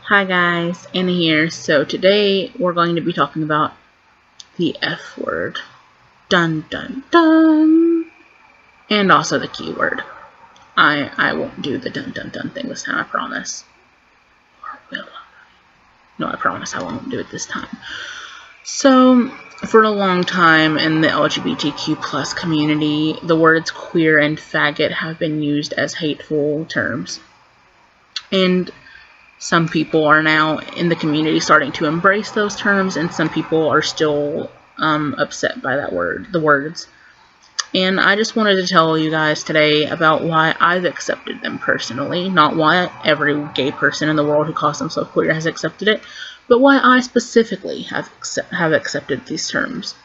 Hi guys, Anna here. So today we're going to be talking about the F word. Dun dun dun! And also the keyword. I won't do the dun dun dun thing this time, I promise. Or will I? No, I promise I won't do it this time. So, for a long time in the LGBTQ plus community, the words queer and faggot have been used as hateful terms. And some people are now in the community starting to embrace those terms, and some people are still upset by the words. And I just wanted to tell you guys today about why I've accepted them personally, not why every gay person in the world who calls themselves queer has accepted it, but why I specifically have accepted these terms.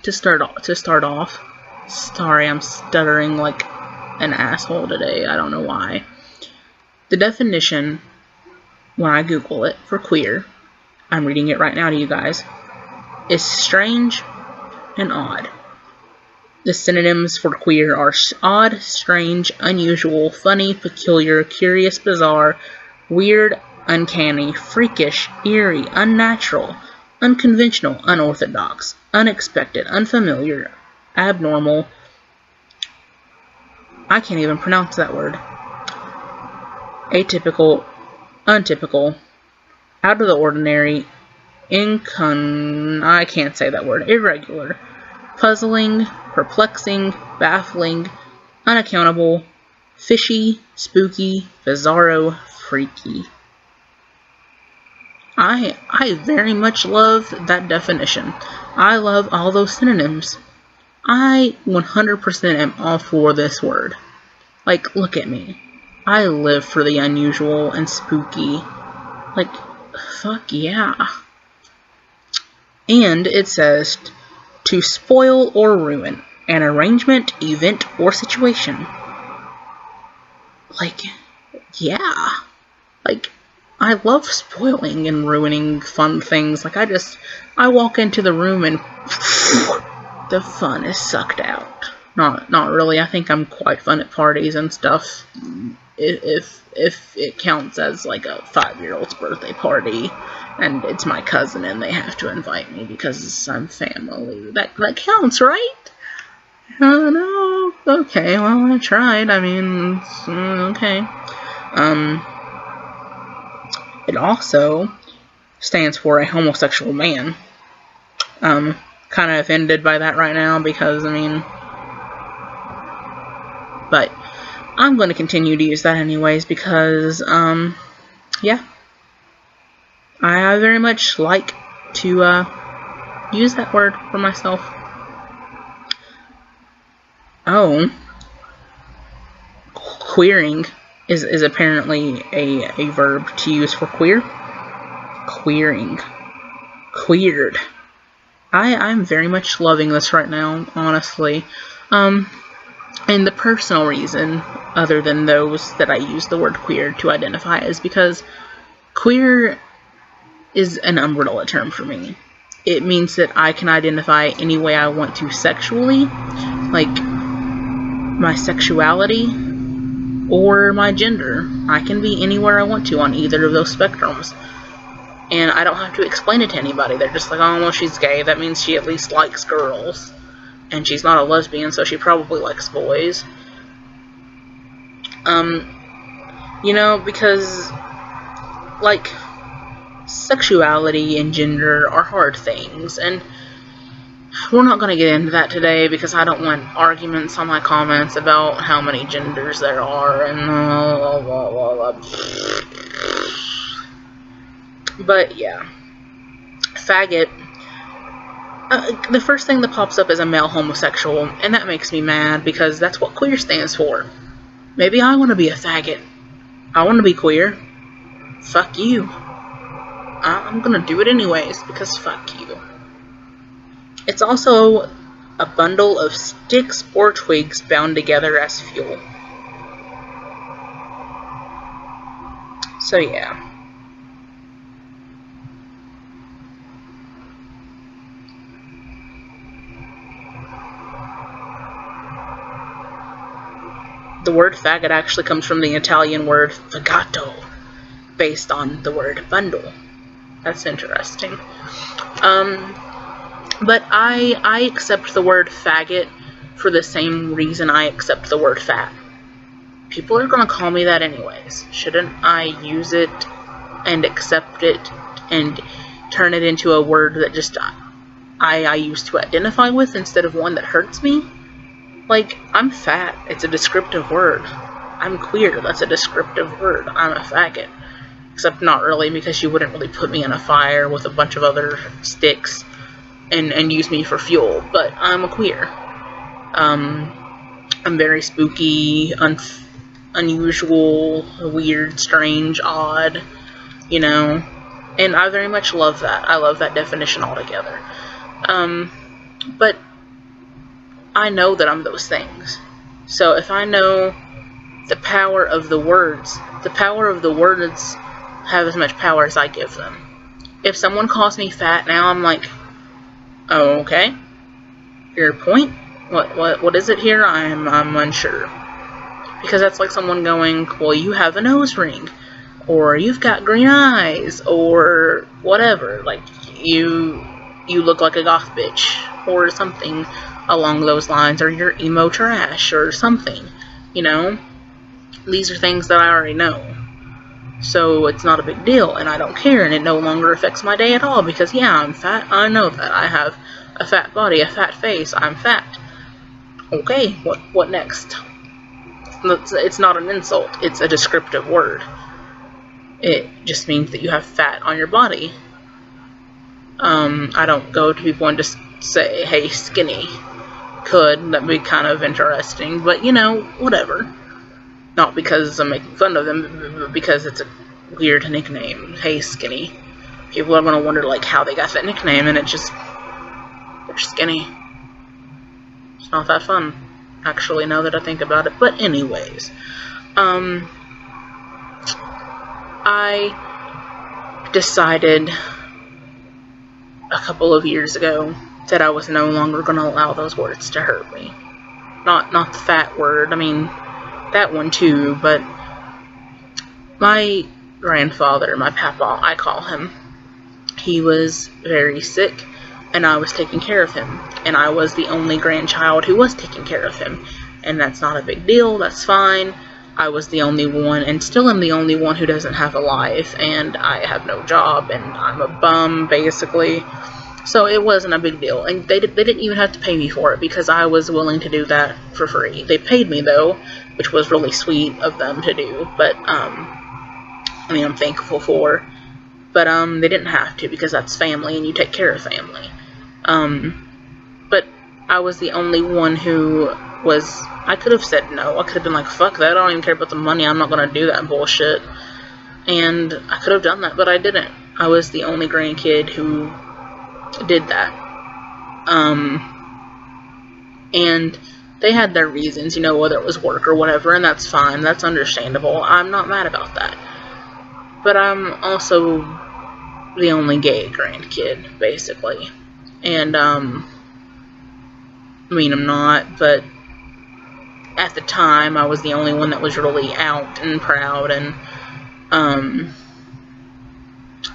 To start off, sorry, I'm stuttering like an asshole today. I don't know why. The definition, when I Google it for queer, I'm reading it right now to you guys, is strange and odd. The synonyms for queer are odd, strange, unusual, funny, peculiar, curious, bizarre, weird, uncanny, freakish, eerie, unnatural, unconventional, unorthodox, unexpected, unfamiliar, abnormal. I can't even pronounce that word. Atypical, untypical, out of the ordinary, I can't say that word, irregular, puzzling, perplexing, baffling, unaccountable, fishy, spooky, bizarro, freaky. I very much love that definition. I love all those synonyms. I 100% am all for this word. Like, look at me. I live for the unusual and spooky. Like, fuck yeah. And it says, to spoil or ruin an arrangement, event, or situation. Like, yeah. Like, I love spoiling and ruining fun things. Like, I walk into the room and the fun is sucked out. Not really. I think I'm quite fun at parties and stuff. If it counts as like a 5-year-old's birthday party and it's my cousin and they have to invite me because I'm family, that counts, right? No. Okay, well, I tried. I mean, okay. It also stands for a homosexual man. Kind of offended by that right now because, I mean, but I'm going to continue to use that anyways because, yeah. I very much like to use that word for myself. Oh. Queering is apparently a verb to use for queer. Queering. Queered. I'm very much loving this right now, honestly. And the personal reason, other than those that I use the word queer to identify, is because queer is an umbrella term for me. It means that I can identify any way I want to sexually, like my sexuality or my gender. I can be anywhere I want to on either of those spectrums. And I don't have to explain it to anybody. They're just like, oh, well, she's gay. That means she at least likes girls. And she's not a lesbian, so she probably likes boys. You know, because, like, sexuality and gender are hard things, and we're not going to get into that today because I don't want arguments on my comments about how many genders there are, and blah, blah, blah, blah. But, yeah. Faggot. The first thing that pops up is a male homosexual, and that makes me mad because that's what queer stands for. Maybe I want to be a faggot. I want to be queer. Fuck you. I'm gonna do it anyways because fuck you. It's also a bundle of sticks or twigs bound together as fuel. So yeah. The word faggot actually comes from the Italian word fagato. based on the word bundle. That's interesting. But I accept the word faggot for the same reason I accept the word fat. People are going to call me that anyways. Shouldn't I use it and accept it and turn it into a word that just I use to identify with instead of one that hurts me? Like, I'm fat. It's a descriptive word. I'm queer. That's a descriptive word. I'm a faggot. Except not really, because you wouldn't really put me in a fire with a bunch of other sticks and use me for fuel. But I'm a queer. I'm very spooky, unusual, weird, strange, odd, you know. And I very much love that. I love that definition altogether. But I know that I'm those things. So if I know the power of the words have as much power as I give them. If someone calls me fat now, I'm like, oh, okay. Your point? What is it here? I'm unsure. Because that's like someone going, well, you have a nose ring, or you've got green eyes, or whatever. Like, you look like a goth bitch, or something along those lines, or you're emo trash, or something, you know? These are things that I already know. So it's not a big deal, and I don't care, and it no longer affects my day at all, because yeah, I'm fat, I know that. I have a fat body, a fat face, I'm fat. Okay, what next? It's not an insult, it's a descriptive word. It just means that you have fat on your body. I don't go to people and just say, hey, skinny. That'd be kind of interesting, but you know, whatever. Not because I'm making fun of them, but because it's a weird nickname. Hey, skinny. People are gonna wonder, like, how they got that nickname, and they're skinny. It's not that fun, actually, now that I think about it. But anyways, I decided a couple of years ago that I was no longer gonna allow those words to hurt me. Not the fat word, I mean, that one too, but my grandfather, my papa, I call him, he was very sick, and I was taking care of him, and I was the only grandchild who was taking care of him, and that's not a big deal, that's fine. I was the only one, and still am the only one who doesn't have a life, and I have no job, and I'm a bum, basically. So it wasn't a big deal, and they didn't even have to pay me for it, because I was willing to do that for free. They paid me, though, which was really sweet of them to do, but, I mean, I'm thankful for, but, they didn't have to, because that's family, and you take care of family. But I was the only one who I could have said no. I could have been like, fuck that, I don't even care about the money, I'm not gonna do that bullshit. And I could have done that, but I didn't. I was the only grandkid who did that. And they had their reasons, you know, whether it was work or whatever, and that's fine, that's understandable. I'm not mad about that. But I'm also the only gay grandkid, basically. And, I mean, I'm not, but at the time, I was the only one that was really out and proud, and,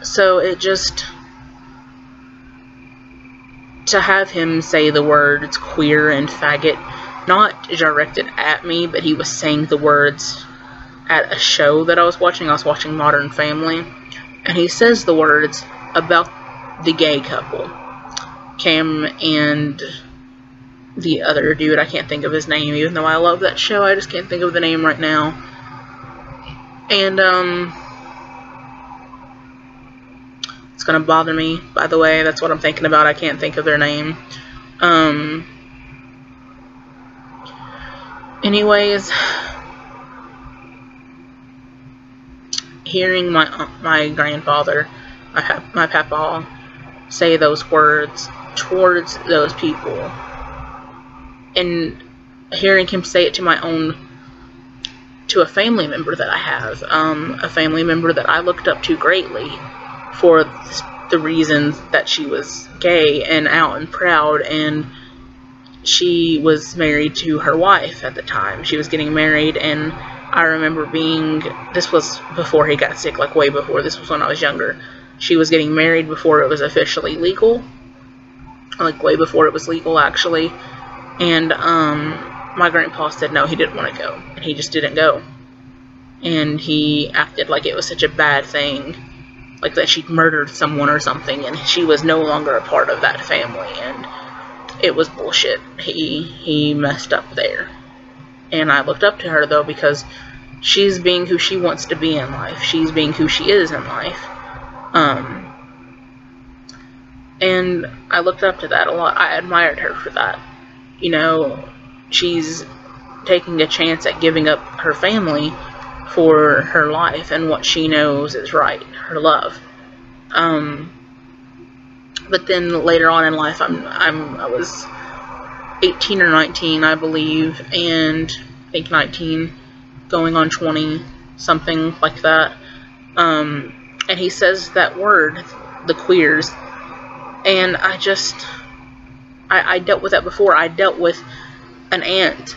so it just, to have him say the words queer and faggot, not directed at me, but he was saying the words at a show that I was watching Modern Family, and he says the words about the gay couple, Cam and the other dude, I can't think of his name, even though I love that show, I just can't think of the name right now, and, it's gonna bother me, by the way, that's what I'm thinking about, I can't think of their name. Anyways, hearing my grandfather, my papa, say those words towards those people, and hearing him say it to a family member that I have, a family member that I looked up to greatly for the reasons that she was gay and out and proud, and she was married to her wife at the time. She was getting married, and I remember this was before he got sick, like way before. This was when I was younger. She was getting married before it was officially legal, like way before it was legal, actually. And my grandpa said no, he didn't want to go, and he just didn't go. And he acted like it was such a bad thing, like that she'd murdered someone or something, and she was no longer a part of that family, and it was bullshit. He messed up there. And I looked up to her, though, because she's being who she wants to be in life. She's being who she is in life. And I looked up to that a lot. I admired her for that. You know, she's taking a chance at giving up her family for her life and what she knows is right, her love. But then later on in life, I was 18 or 19, I believe, and I think 19, going on 20, something like that. And he says that word, the queers, and I dealt with that before. I dealt with an aunt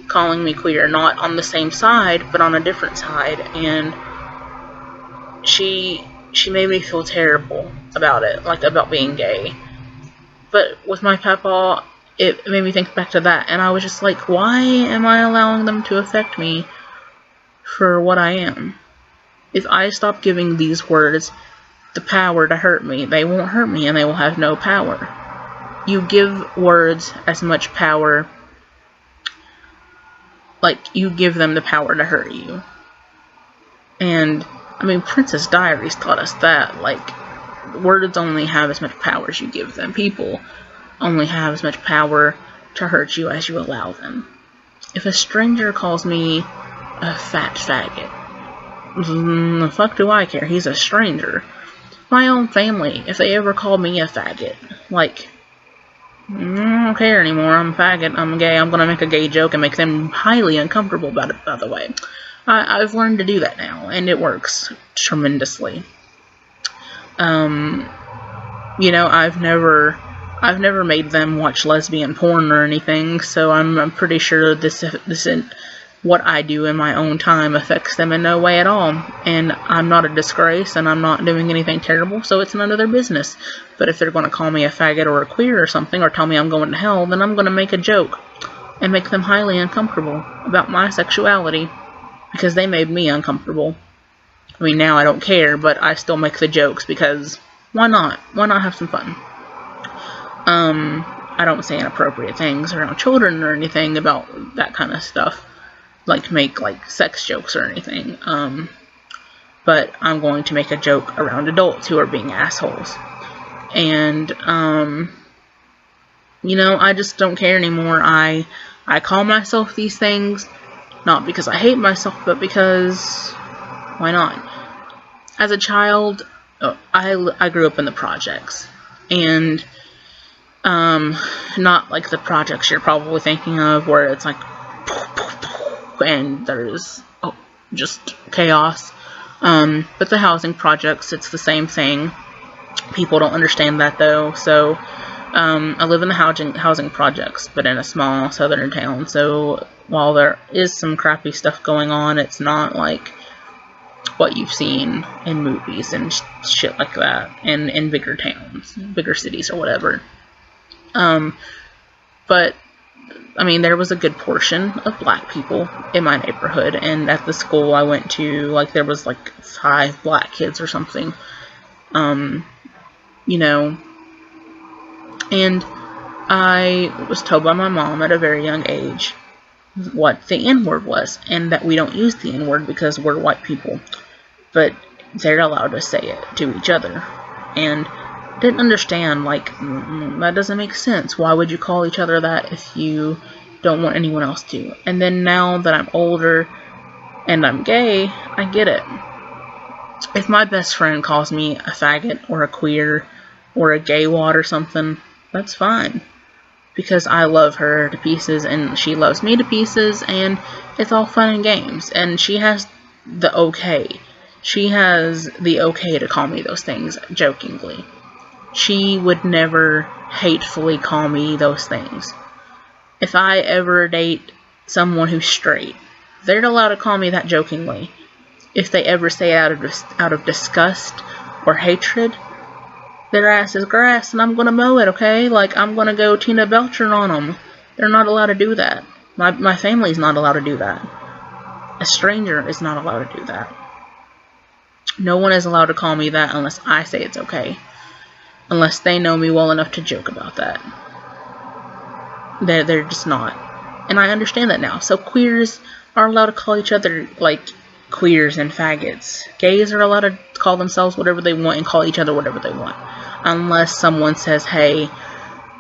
calling me queer, not on the same side, but on a different side, and she made me feel terrible about it, like about being gay. But with my papa, it made me think back to that, and I was just like, why am I allowing them to affect me for what I am? If I stop giving these words the power to hurt me, they won't hurt me, and they will have no power. You give words as much power, like you give them the power to hurt you. And I mean, Princess Diaries taught us that, like, words only have as much power as you give them. People only have as much power to hurt you as you allow them. If a stranger calls me a fat faggot, the fuck do I care? He's a stranger. My own family, if they ever call me a faggot, like, I don't care anymore. I'm a faggot. I'm gay. I'm gonna make a gay joke and make them highly uncomfortable about it, by the way. I've learned to do that now, and it works tremendously. You know, I've never made them watch lesbian porn or anything, so I'm pretty sure this what I do in my own time affects them in no way at all. And I'm not a disgrace, and I'm not doing anything terrible, so it's none of their business. But if they're going to call me a faggot or a queer or something, or tell me I'm going to hell, then I'm going to make a joke and make them highly uncomfortable about my sexuality, because they made me uncomfortable. I mean, now I don't care, but I still make the jokes, because why not? Why not have some fun? I don't say inappropriate things around children or anything about that kind of stuff, like make like sex jokes or anything. But I'm going to make a joke around adults who are being assholes. And, you know, I just don't care anymore. I call myself these things, not because I hate myself, but because, why not? As a child, I grew up in the projects, and, not like the projects you're probably thinking of, where it's like, and there's just chaos. But the housing projects, it's the same thing. People don't understand that, though. So I live in the housing projects, but in a small southern town. So while there is some crappy stuff going on, it's not like what you've seen in movies and shit like that, and in bigger towns, bigger cities or whatever. But I mean, there was a good portion of black people in my neighborhood, and at the school I went to, like, there was like 5 black kids or something, you know, and I was told by my mom at a very young age what the N-word was, and that we don't use the N-word because we're white people, but they're allowed to say it to each other. And didn't understand, like, that doesn't make sense. Why would you call each other that if you don't want anyone else to? And then now that I'm older and I'm gay, I get it. If my best friend calls me a faggot or a queer or a gay wad or something, that's fine, because I love her to pieces and she loves me to pieces, and it's all fun and games, and she has the okay. She has the okay to call me those things jokingly. She would never hatefully call me those things. If I ever date someone who's straight, they're allowed to call me that jokingly. If they ever say it out of disgust or hatred, their ass is grass and I'm gonna mow it, okay? Like, I'm gonna go Tina Belcher on them. They're not allowed to do that. My family's not allowed to do that. A stranger is not allowed to do that. No one is allowed to call me that unless I say it's okay. Unless they know me well enough to joke about that. They're just not. And I understand that now. So queers are allowed to call each other, like, queers and faggots. Gays are allowed to call themselves whatever they want and call each other whatever they want. Unless someone says, hey,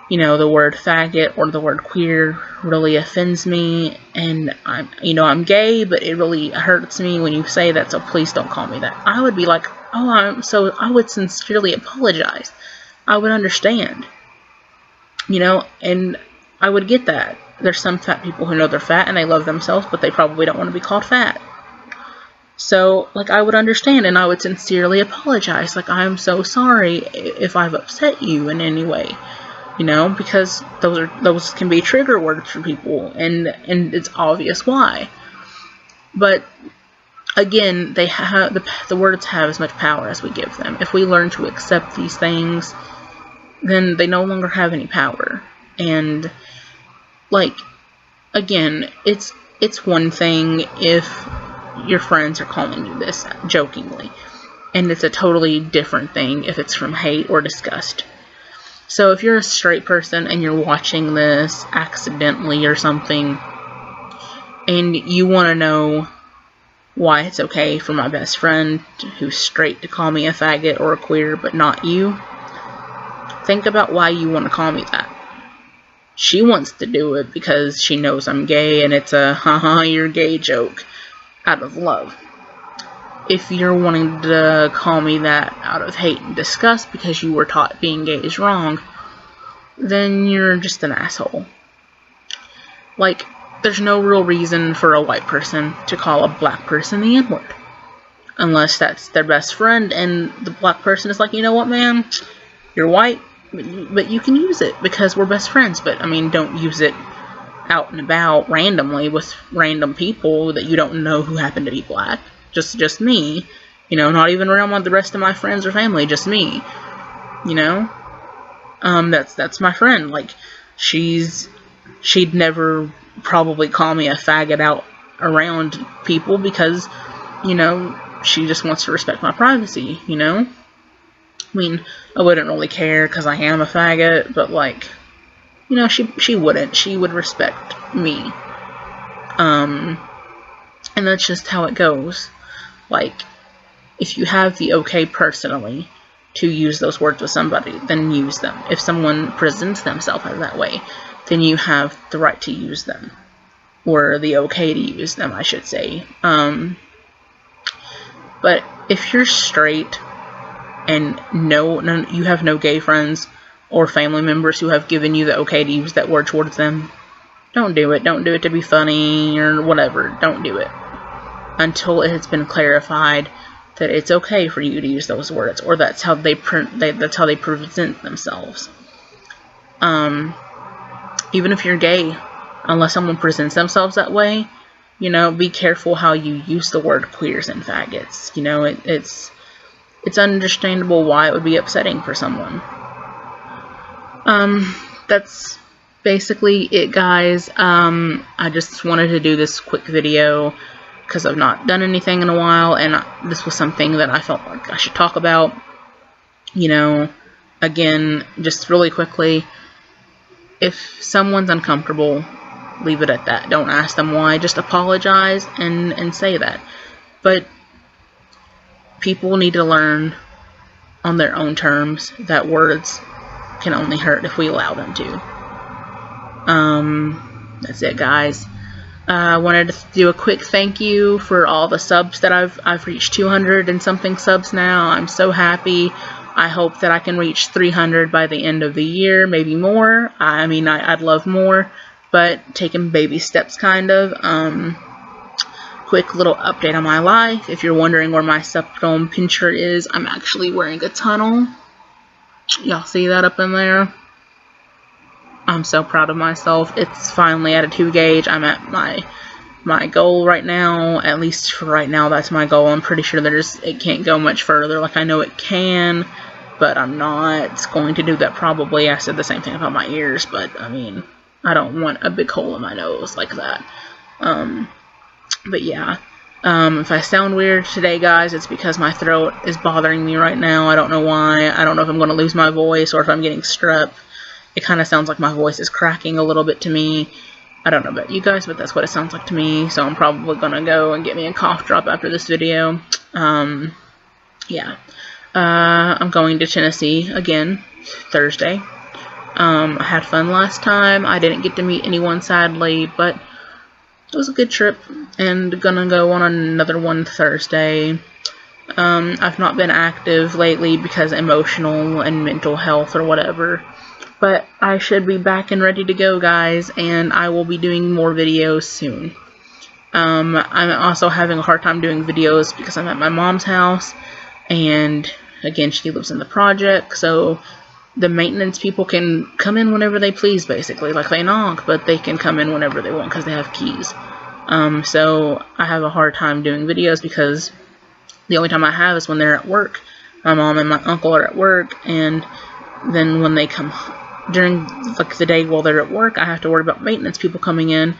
you know, the word faggot or the word queer really offends me, and I'm gay, but it really hurts me when you say that, so please don't call me that. I would be like, I would sincerely apologize. I would understand. And I would get that. There's some fat people who know they're fat and they love themselves, but they probably don't want to be called fat. So, like, I would understand and I would sincerely apologize. Like, I'm so sorry if I've upset you in any way. Because those can be trigger words for people, and it's obvious why. But again, the words have as much power as we give them. If we learn to accept these things, then they no longer have any power. And like, again, it's one thing if your friends are calling you this jokingly, and it's a totally different thing if it's from hate or disgust. So if you're a straight person and you're watching this accidentally or something, and you want to know why it's okay for my best friend who's straight to call me a faggot or a queer, but not you, think about why you want to call me that. She wants to do it because she knows I'm gay and it's a haha you're gay joke out of love. If you're wanting to call me that out of hate and disgust because you were taught being gay is wrong, then you're just an asshole. Like, there's no real reason for a white person to call a black person the N-word. Unless that's their best friend and the black person is like, you know what, man? You're white, but you can use it because we're best friends. But, don't use it out and about randomly with random people that you don't know who happen to be black. Just me, not even around the rest of my friends or family, just me, that's my friend. Like, she'd never probably call me a faggot out around people because, she just wants to respect my privacy, I wouldn't really care because I am a faggot, but like, she wouldn't. She would respect me. And that's just how it goes. Like, if you have the okay personally to use those words with somebody, then use them. If someone presents themselves as that way, then you have the right to use them. Or the okay to use them, I should say. But if you're straight and you have no gay friends or family members who have given you the okay to use that word towards them, don't do it. Don't do it to be funny or whatever. Don't do it until it has been clarified that it's okay for you to use those words, or that's how they present themselves. Even if you're gay, unless someone presents themselves that way, be careful how you use the word queers and faggots. It's understandable why it would be upsetting for someone. That's basically it, guys. I just wanted to do this quick video because I've not done anything in a while, and this was something that I felt like I should talk about. Again, just really quickly, if someone's uncomfortable, leave it at that. Don't ask them why. Just apologize and say that. But people need to learn on their own terms that words can only hurt if we allow them to. That's it, guys. I wanted to do a quick thank you for all the subs that I've reached 200 and something subs now. I'm so happy. I hope that I can reach 300 by the end of the year, maybe more. I'd love more, but taking baby steps, kind of. Quick little update on my life. If you're wondering where my subdome pincher is, I'm actually wearing a tunnel. Y'all see that up in there? I'm so proud of myself. It's finally at a 2 gauge. I'm at my my goal right now. At least for right now, that's my goal. I'm pretty sure it can't go much further. Like, I know it can, but I'm not going to do that probably. I said the same thing about my ears, but I mean, I don't want a big hole in my nose like that. But yeah, if I sound weird today, guys, it's because my throat is bothering me right now. I don't know why. I don't know if I'm going to lose my voice or if I'm getting strep. It kind of sounds like my voice is cracking a little bit to me. I don't know about you guys, but that's what it sounds like to me. So I'm probably going to go and get me a cough drop after this video. Yeah. I'm going to Tennessee again Thursday. I had fun last time. I didn't get to meet anyone, sadly, but it was a good trip, and gonna go on another one Thursday. I've not been active lately because emotional and mental health or whatever, but I should be back and ready to go, guys, and I will be doing more videos soon. I'm also having a hard time doing videos because I'm at my mom's house, and again, she lives in the project, so the maintenance people can come in whenever they please, basically. Like, they knock, but they can come in whenever they want because they have keys. So I have a hard time doing videos because the only time I have is when they're at work. My mom and my uncle are at work, and then when they come during, like, the day while they're at work, I have to worry about maintenance people coming in,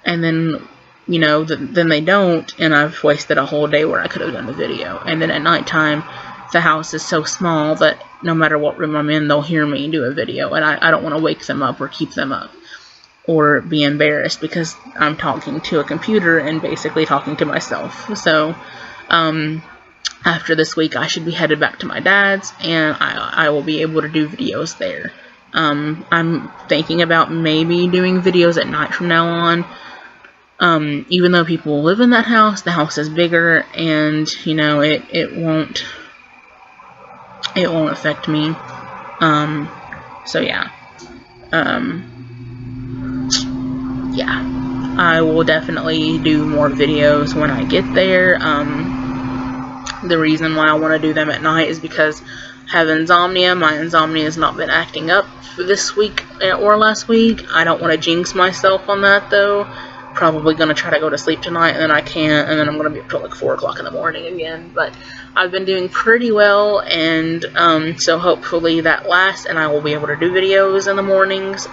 and then, you know, then they don't, and I've wasted a whole day where I could have done the video. And then at nighttime, the house is so small that no matter what room I'm in, they'll hear me do a video, and I don't want to wake them up or keep them up or be embarrassed because I'm talking to a computer and basically talking to myself. So after this week, I should be headed back to my dad's, and I will be able to do videos there. I'm thinking about maybe doing videos at night from now on. Even though people live in that house, the house is bigger, and, you know, it won't affect me. So yeah. Yeah. I will definitely do more videos when I get there. The reason why I want to do them at night is because I have insomnia. My insomnia has not been acting up for this week or last week. I don't want to jinx myself on that, though. Probably going to try to go to sleep tonight, and then I can't, and then I'm going to be up till like 4 o'clock in the morning again. But I've been doing pretty well, and so hopefully that lasts, and I will be able to do videos in the mornings.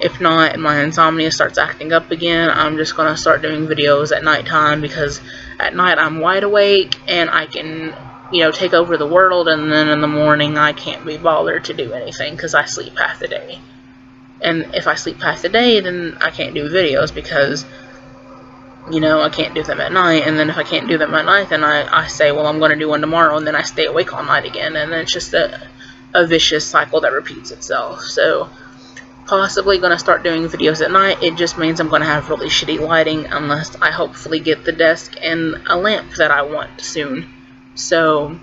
If not, and my insomnia starts acting up again, I'm just going to start doing videos at nighttime, because at night I'm wide awake, and I can, you know, take over the world, and then in the morning I can't be bothered to do anything, because I sleep half the day. And if I sleep half the day, then I can't do videos because, you know, I can't do them at night. And then if I can't do them at night, then I say, well, I'm going to do one tomorrow, and then I stay awake all night again. And then it's just a vicious cycle that repeats itself. So possibly going to start doing videos at night. It just means I'm going to have really shitty lighting unless I hopefully get the desk and a lamp that I want soon. So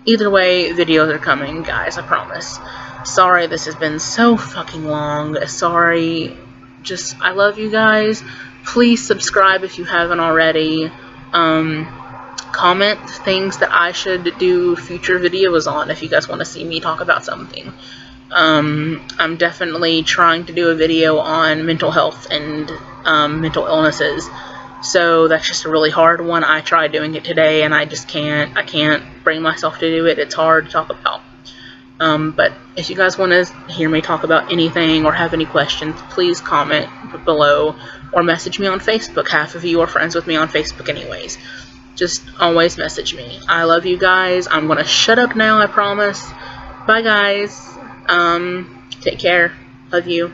either way, videos are coming, guys, I promise. Sorry this has been so fucking long. Sorry. Just, I love you guys. Please subscribe if you haven't already. Comment things that I should do future videos on if you guys want to see me talk about something. I'm definitely trying to do a video on mental health and mental illnesses. So that's just a really hard one. I tried doing it today, and I just can't. I can't bring myself to do it. It's hard to talk about. But if you guys want to hear me talk about anything or have any questions, please comment below or message me on Facebook. Half of you are friends with me on Facebook anyways. Just always message me. I love you guys. I'm going to shut up now, I promise. Bye, guys. Take care. Love you.